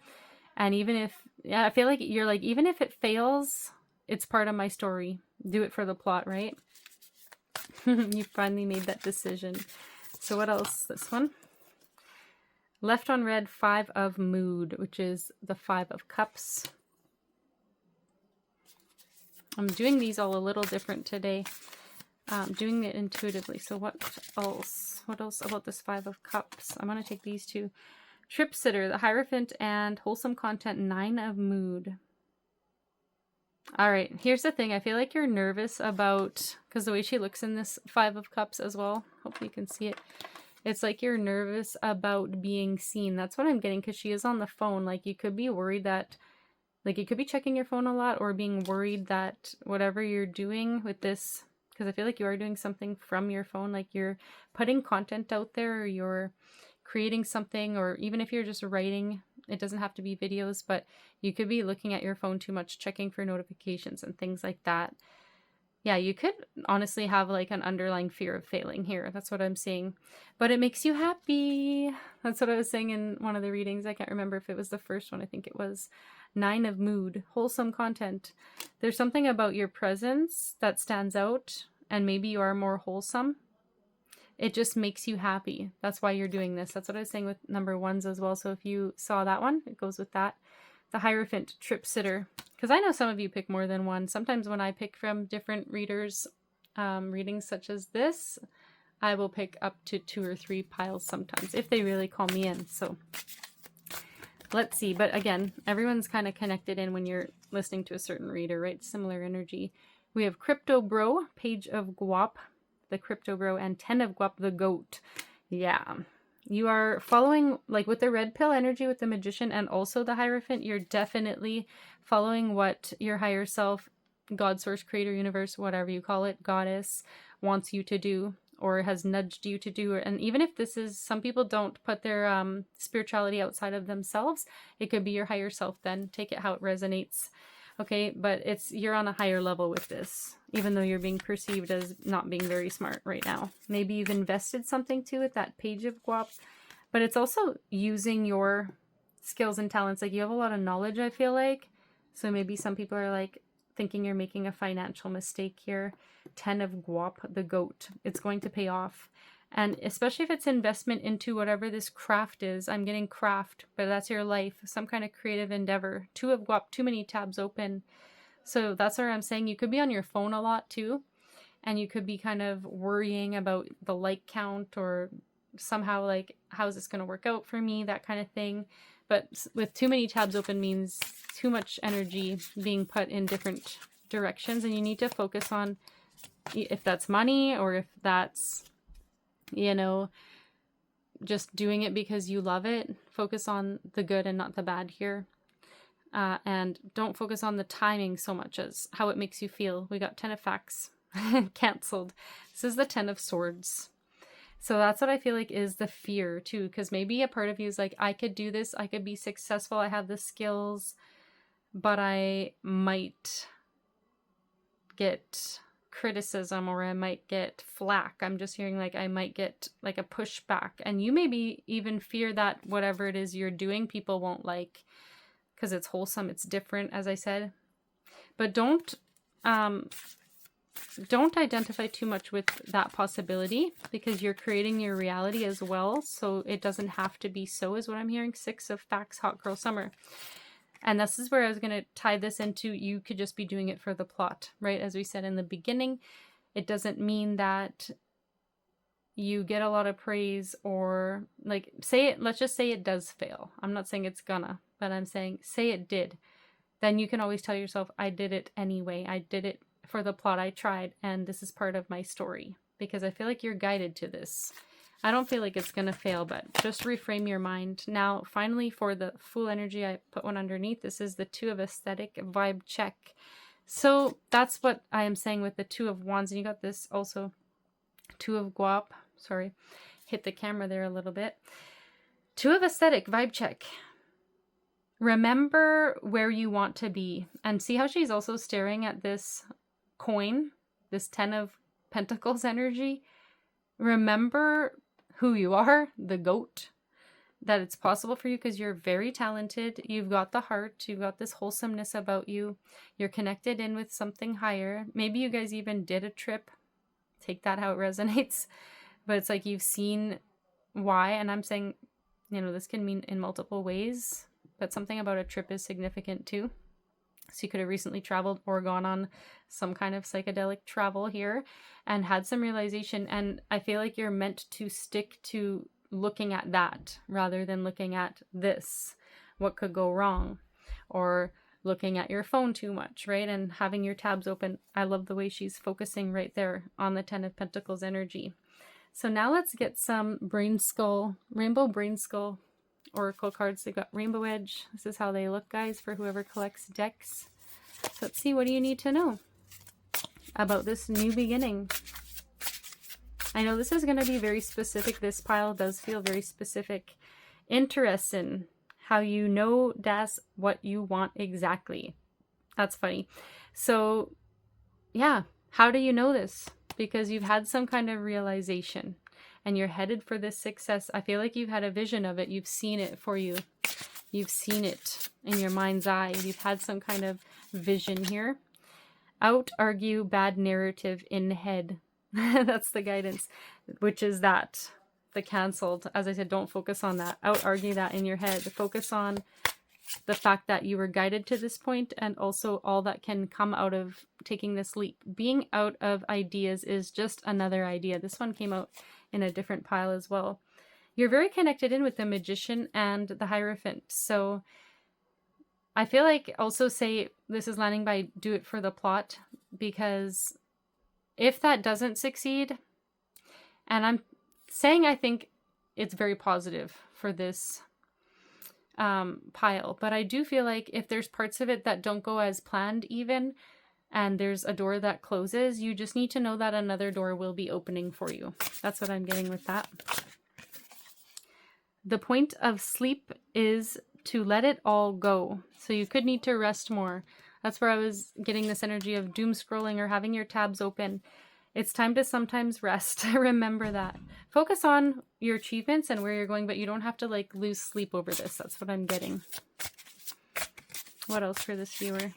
And even if, yeah, I feel like you're like, even if it fails, it's part of my story. Do it for the plot, right? You finally made that decision. So what else? This one. Left on red, 5 of Mood, which is the 5 of Cups. I'm doing these all a little different today. Doing it intuitively. So what else? What else about this 5 of Cups? I'm going to take these two. Trip Sitter, the Hierophant, and Wholesome Content, 9 of Mood. All right, here's the thing. I feel like you're nervous about, because the way she looks in this 5 of Cups as well, hopefully you can see it. It's like you're nervous about being seen. That's what I'm getting, because she is on the phone. Like, you could be worried that, like, you could be checking your phone a lot, or being worried that whatever you're doing with this, because I feel like you are doing something from your phone, like you're putting content out there, or you're creating something, or even if you're just writing, it doesn't have to be videos, but you could be looking at your phone too much, checking for notifications and things like that. Yeah, you could honestly have like an underlying fear of failing here. That's what I'm seeing. But it makes you happy. That's what I was saying in one of the readings. I can't remember if it was the first one. I think it was 9 of Mood, Wholesome Content. There's something about your presence that stands out, and maybe you are more wholesome. It just makes you happy. That's why you're doing this. That's what I was saying with number 1s as well. So if you saw that one, it goes with that. The Hierophant, Trip Sitter. Because I know some of you pick more than one. Sometimes when I pick from different readers, readings such as this, I will pick up to 2 or 3 piles sometimes, if they really call me in. So let's see. But again, everyone's kind of connected in when you're listening to a certain reader, right? Similar energy. We have Crypto Bro, Page of Guap, the Crypto Bro, and 10 of Guap, the Goat. Yeah. You are following, like with the red pill energy with the Magician and also the Hierophant, you're definitely following what your higher self, God, Source, Creator, Universe, whatever you call it, Goddess, wants you to do or has nudged you to do. And even if this is, some people don't put their spirituality outside of themselves, it could be your higher self then. Take it how it resonates. Okay, but it's, you're on a higher level with this, even though you're being perceived as not being very smart right now. Maybe you've invested something to it, that Page of Guap, but it's also using your skills and talents. Like, you have a lot of knowledge, I feel like. So maybe some people are like thinking you're making a financial mistake here. 10 of Guap, the Goat. It's going to pay off. And especially if it's investment into whatever this craft is. I'm getting craft, but that's your life. Some kind of creative endeavor. 2 of Guap, too many tabs open. So that's where I'm saying you could be on your phone a lot too. And you could be kind of worrying about the like count, or somehow like, how's this going to work out for me? That kind of thing. But with too many tabs open means too much energy being put in different directions. And you need to focus on if that's money, or if that's, you know, just doing it because you love it. Focus on the good and not the bad here. And don't focus on the timing so much as how it makes you feel. We got 10 of Facts canceled. This is the 10 of Swords. So that's what I feel like is the fear too, because maybe a part of you is like, I could do this, I could be successful, I have the skills, but I might get criticism, or I might get flack. I'm just hearing like I might get like a pushback, and you maybe even fear that whatever it is you're doing, people won't like, because it's wholesome, it's different, as I said. But don't identify too much with that possibility, because you're creating your reality as well. So it doesn't have to be so, is what I'm hearing. 6 of Facts, Hot Girl Summer. And this is where I was going to tie this into, you could just be doing it for the plot, right? As we said in the beginning, it doesn't mean that you get a lot of praise, or like, say it, let's just say it does fail. I'm not saying it's gonna, but I'm saying, say it did. Then you can always tell yourself, I did it anyway. I did it for the plot. I tried, and this is part of my story, because I feel like you're guided to this. I don't feel like it's going to fail, but just reframe your mind. Now, finally, for the Fool energy, I put one underneath. This is the 2 of Aesthetic, Vibe Check. So that's what I am saying with the 2 of Wands. And you got this also, 2 of Guap. Sorry, hit the camera there a little bit. 2 of Aesthetic, Vibe Check. Remember where you want to be. And see how she's also staring at this coin, this 10 of Pentacles energy. Remember who you are, the goat, that it's possible for you because you're very talented. You've got the heart. You've got this wholesomeness about you. You're connected in with something higher. Maybe you guys even did a trip. Take that how it resonates. But it's like you've seen why. And I'm saying, you know, this can mean in multiple ways. But something about a trip is significant too. So you could have recently traveled or gone on some kind of psychedelic travel here and had some realization. And I feel like you're meant to stick to looking at that rather than looking at this, what could go wrong, or looking at your phone too much, right? And having your tabs open. I love the way she's focusing right there on the 10 of Pentacles energy. So now let's get some Brainskull, Rainbow Brainskull Oracle cards. They've got Rainbow Edge. This is how they look, guys, for whoever collects decks. So let's see, what do you need to know about this new beginning? I know this is going to be very specific. This pile does feel very specific. Interesting how you know that's what you want exactly. That's funny. So yeah, how do you know this? Because you've had some kind of realization and you're headed for this success. I feel like you've had a vision of it. You've seen it for you. You've seen it in your mind's eye. You've had some kind of vision here. Out argue bad narrative in head. That's the guidance, which is that the canceled. As I said, don't focus on that. Out argue that in your head. Focus on the fact that you were guided to this point and also all that can come out of taking this leap. Being out of ideas is just another idea. This one came out in a different pile as well. You're very connected in with the Magician and the Hierophant. So I feel like also say this is landing by do it for the plot, because if that doesn't succeed, and I'm saying I think it's very positive for this pile, but I do feel like if there's parts of it that don't go as planned even, and there's a door that closes, you just need to know that another door will be opening for you. That's what I'm getting with that. The point of sleep is to let it all go. So you could need to rest more. That's where I was getting this energy of doom scrolling or having your tabs open. It's time to sometimes rest. Remember that. Focus on your achievements and where you're going, but you don't have to like lose sleep over this. That's what I'm getting. What else for this viewer?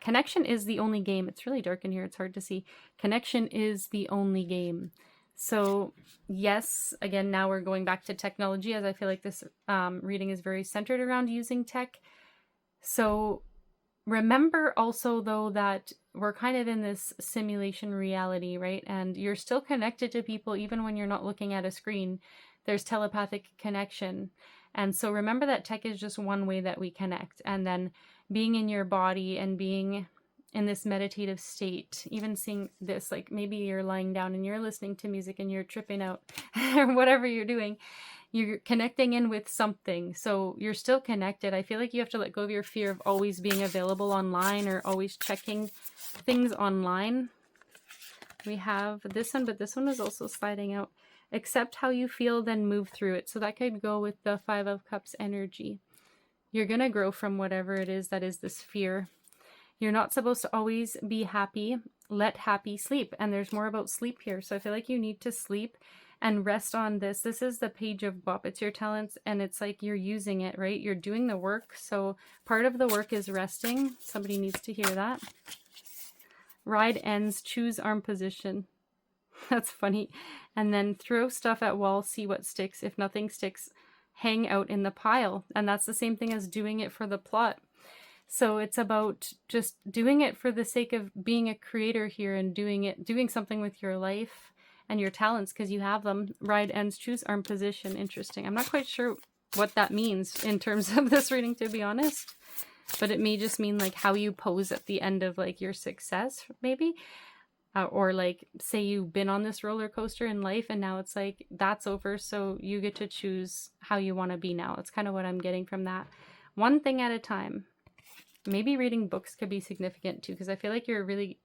Connection is the only game. It's really dark in here. It's hard to see. Connection is the only game. So yes, again, now we're going back to technology, as I feel like this reading is very centered around using tech. So remember also, though, that we're kind of in this simulation reality, right? And you're still connected to people even when you're not looking at a screen. There's telepathic connection. And so remember that tech is just one way that we connect. And then being in your body and being in this meditative state, even seeing this, like maybe you're lying down and you're listening to music and you're tripping out or whatever you're doing, you're connecting in with something. So you're still connected. I feel like you have to let go of your fear of always being available online or always checking things online. We have this one, but this one is also sliding out. Accept how you feel, then move through it. So that could go with the 5 of Cups energy. You're going to grow from whatever it is that is this fear. You're not supposed to always be happy. Let happy sleep. And there's more about sleep here. So I feel like you need to sleep and rest on this. This is the Page of Bop. It's your talents and it's like you're using it, right? You're doing the work. So part of the work is resting. Somebody needs to hear that. Ride ends, choose arm position. That's funny. And then throw stuff at wall, see what sticks. If nothing sticks, hang out in the pile. And that's the same thing as doing it for the plot. So it's about just doing it for the sake of being a creator here and doing something with your life and your talents because you have them. Ride ends, choose arm position. Interesting. I'm not quite sure what that means in terms of this reading, to be honest. But it may just mean like how you pose at the end of like your success, maybe. Or like say you've been on this roller coaster in life and now it's like that's over. So you get to choose how you want to be now. It's kind of what I'm getting from that. One thing at a time. Maybe reading books could be significant too, because I feel like you're really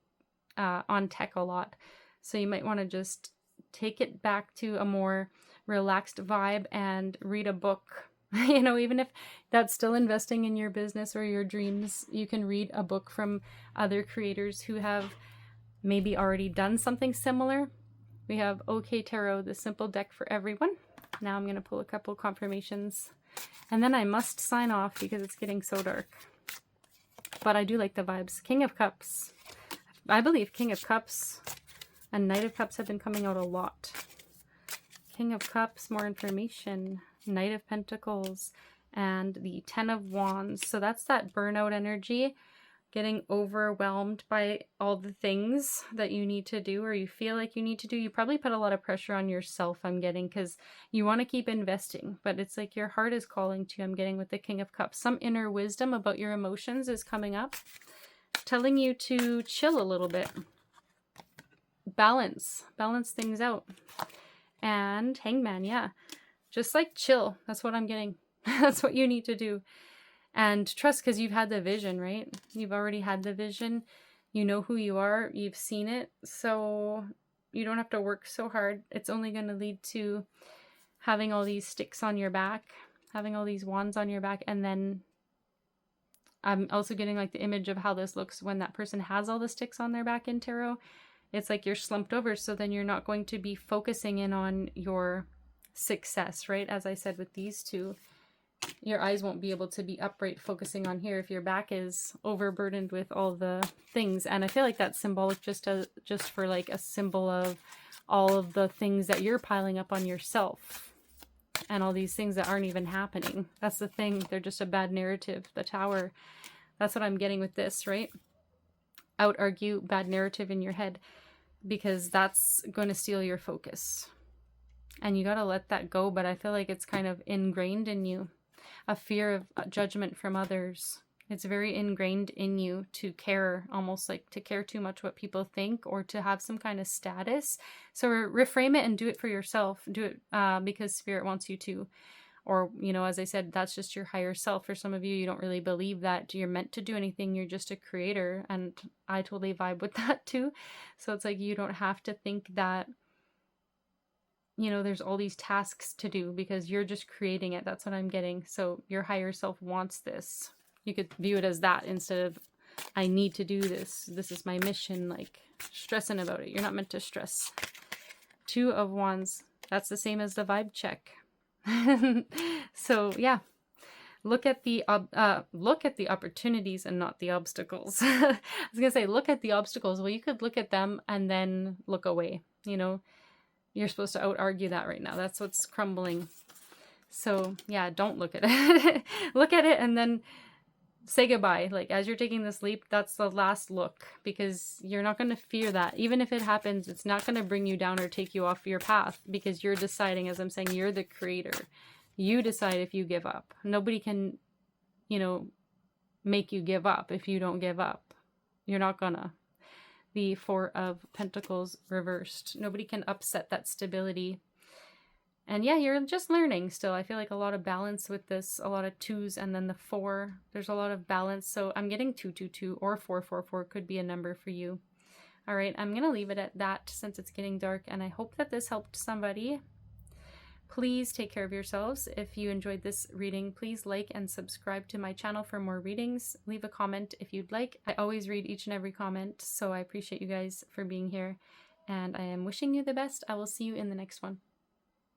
on tech a lot. So you might want to just take it back to a more relaxed vibe and read a book. You know, even if that's still investing in your business or your dreams, you can read a book from other creators who have maybe already done something similar We have OK Tarot, the simple deck for everyone. Now I'm going to pull a couple confirmations. And then I must sign off because it's getting so dark. But I do like the vibes. King of Cups. I believe King of Cups and Knight of Cups have been coming out a lot. King of Cups, more information. Knight of Pentacles and the Ten of Wands. So that's that burnout energy. Getting overwhelmed by all the things that you need to do or you feel like you need to do. You probably put a lot of pressure on yourself, I'm getting, because you want to keep investing, but it's like your heart is calling to you. I'm getting with the King of Cups. Some inner wisdom about your emotions is coming up, telling you to chill a little bit. Balance things out. And Hangman, yeah. Just like chill. That's what I'm getting. That's what you need to do. And trust, because you've had the vision, right? You've already had the vision. You know who you are. You've seen it. So you don't have to work so hard. It's only going to lead to having all these sticks on your back, having all these wands on your back. And then I'm also getting like the image of how this looks when that person has all the sticks on their back in tarot. It's like you're slumped over. So then you're not going to be focusing in on your success, right? As I said with these two. Your eyes won't be able to be upright focusing on here if your back is overburdened with all the things. And I feel like that's symbolic just for like a symbol of all of the things that you're piling up on yourself and all these things that aren't even happening. That's the thing. They're just a bad narrative. The Tower. That's what I'm getting with this, right? Out argue bad narrative in your head because that's going to steal your focus. And you got to let that go. But I feel like it's kind of ingrained in you. A fear of judgment from others. It's very ingrained in you to care, almost like to care too much what people think or to have some kind of status. So reframe it and do it for yourself. Do it because Spirit wants you to. Or, you know, as I said, that's just your higher self. For some of you, you don't really believe that you're meant to do anything. You're just a creator. And I totally vibe with that too. So it's like you don't have to think that, you know, there's all these tasks to do because you're just creating it. That's what I'm getting. So your higher self wants this. You could view it as that instead of, I need to do this. This is my mission, like stressing about it. You're not meant to stress. Two of Wands. That's the same as the vibe check. So yeah, look at the opportunities and not the obstacles. I was gonna say, look at the obstacles. Well, you could look at them and then look away, you know. You're supposed to out-argue that right now. That's what's crumbling. So, yeah, don't look at it. Look at it and then say goodbye. Like, as you're taking this leap, that's the last look. Because you're not going to fear that. Even if it happens, it's not going to bring you down or take you off your path. Because you're deciding, as I'm saying, you're the creator. You decide if you give up. Nobody can, you know, make you give up if you don't give up. You're not gonna. The Four of Pentacles reversed. Nobody can upset that stability. And yeah, you're just learning still. I feel like a lot of balance with this. A lot of twos and then the four. There's a lot of balance. So I'm getting 222 or 444 could be a number for you. All right, I'm going to leave it at that since it's getting dark. And I hope that this helped somebody. Please take care of yourselves. If you enjoyed this reading, please like and subscribe to my channel for more readings. Leave a comment if you'd like. I always read each and every comment, so I appreciate you guys for being here. And I am wishing you the best. I will see you in the next one.